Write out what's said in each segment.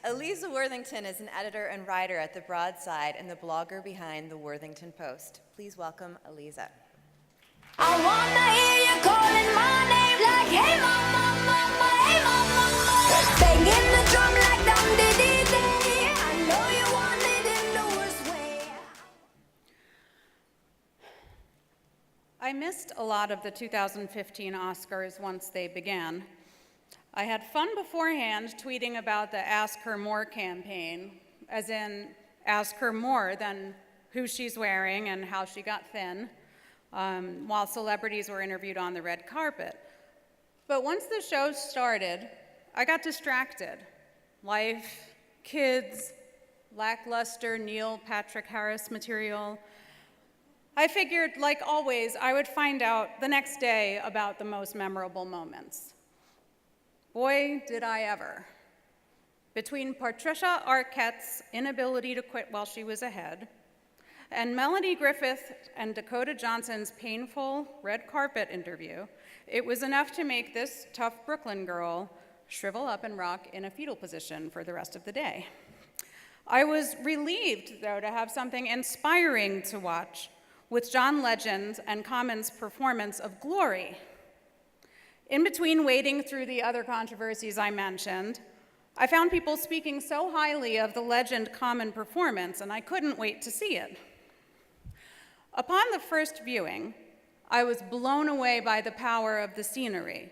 Aliza Worthington is an editor and writer at The Broadside and the blogger behind the Worthington Post. Please welcome Aliza. I wanna hear you calling my name like, hey mama, mama, hey mama, mama. Banging the drum like dum dee dee dee. I know you want it in the worst way. I missed a lot of the 2015 Oscars once they began. I had fun beforehand tweeting about the Ask Her More campaign, as in ask her more than who she's wearing and how she got thin, while celebrities were interviewed on the red carpet. But once the show started, I got distracted. Life, kids, lackluster Neil Patrick Harris material. I figured, like always, I would find out the next day about the most memorable moments. Boy, did I ever. Between Patricia Arquette's inability to quit while she was ahead, and Melanie Griffith and Dakota Johnson's painful red carpet interview, it was enough to make this tough Brooklyn girl shrivel up and rock in a fetal position for the rest of the day. I was relieved, though, to have something inspiring to watch with John Legend's and Common's performance of Glory. In between wading through the other controversies I mentioned, I found people speaking so highly of the Legend Common performance, and I couldn't wait to see it. Upon the first viewing, I was blown away by the power of the scenery,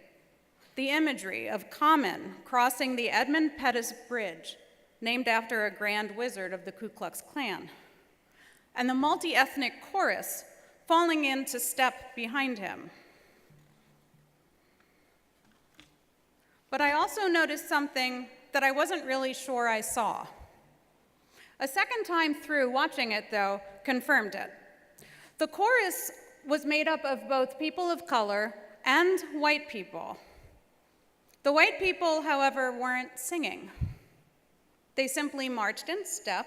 the imagery of Common crossing the Edmund Pettus Bridge, named after a grand wizard of the Ku Klux Klan, and the multi-ethnic chorus falling into step behind him. But I also noticed something that I wasn't really sure I saw. A second time through watching it, though, confirmed it. The chorus was made up of both people of color and white people. The white people, however, weren't singing. They simply marched in step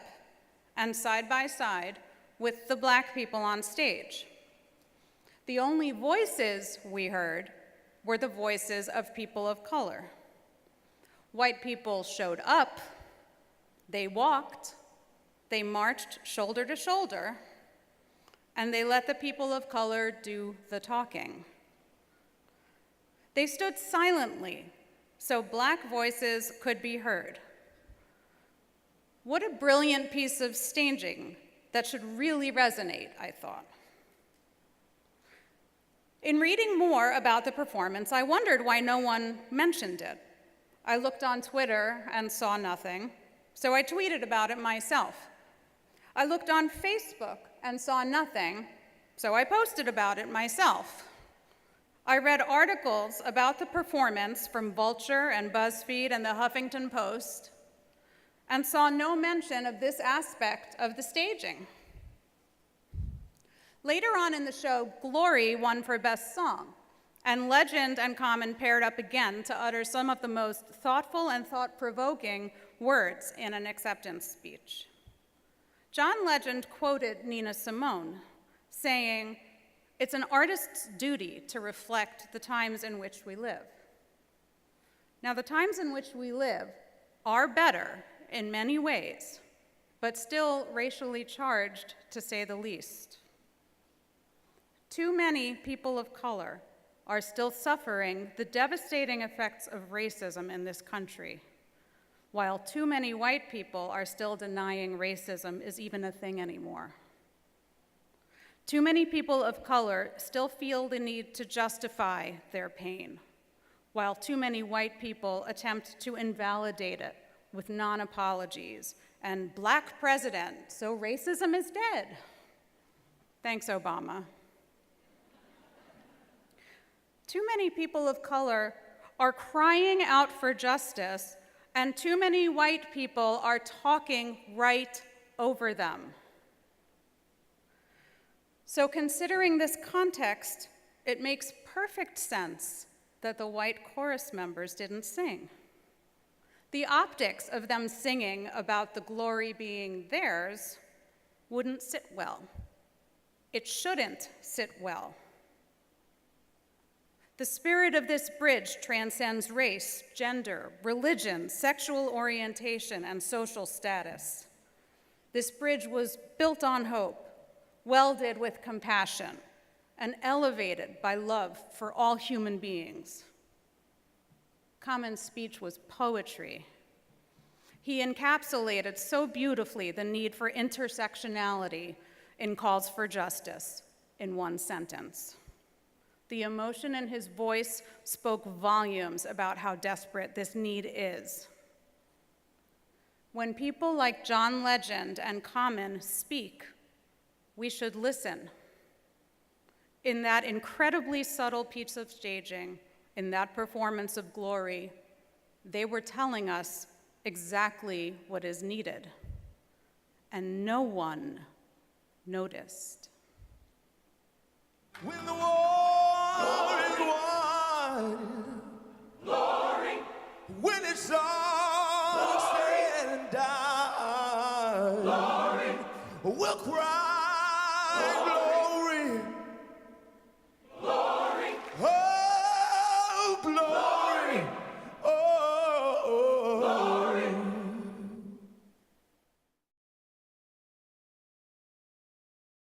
and side by side with the black people on stage. The only voices we heard were the voices of people of color. White people showed up, they walked, they marched shoulder to shoulder, and they let the people of color do the talking. They stood silently so black voices could be heard. What a brilliant piece of staging that should really resonate, I thought. In reading more about the performance, I wondered why no one mentioned it. I looked on Twitter and saw nothing, so I tweeted about it myself. I looked on Facebook and saw nothing, so I posted about it myself. I read articles about the performance from Vulture and BuzzFeed and the Huffington Post, and saw no mention of this aspect of the staging. Later on in the show, Glory won for Best Song, and Legend and Common paired up again to utter some of the most thoughtful and thought-provoking words in an acceptance speech. John Legend quoted Nina Simone, saying, "It's an artist's duty to reflect the times in which we live." Now, the times in which we live are better in many ways, but still racially charged, to say the least. Too many people of color are still suffering the devastating effects of racism in this country, while too many white people are still denying racism is even a thing anymore. Too many people of color still feel the need to justify their pain, while too many white people attempt to invalidate it with non-apologies and "Black president, so racism is dead." Thanks, Obama. Too many people of color are crying out for justice, and too many white people are talking right over them. So considering this context, it makes perfect sense that the white chorus members didn't sing. The optics of them singing about the glory being theirs wouldn't sit well. It shouldn't sit well. The spirit of this bridge transcends race, gender, religion, sexual orientation, and social status. This bridge was built on hope, welded with compassion, and elevated by love for all human beings. Common's speech was poetry. He encapsulated so beautifully the need for intersectionality in calls for justice in one sentence. The emotion in his voice spoke volumes about how desperate this need is. When people like John Legend and Common speak, we should listen. In that incredibly subtle piece of staging, in that performance of glory, they were telling us exactly what is needed, and no one noticed. When the war is won, glory. When it's all said and done, glory. We'll cry glory.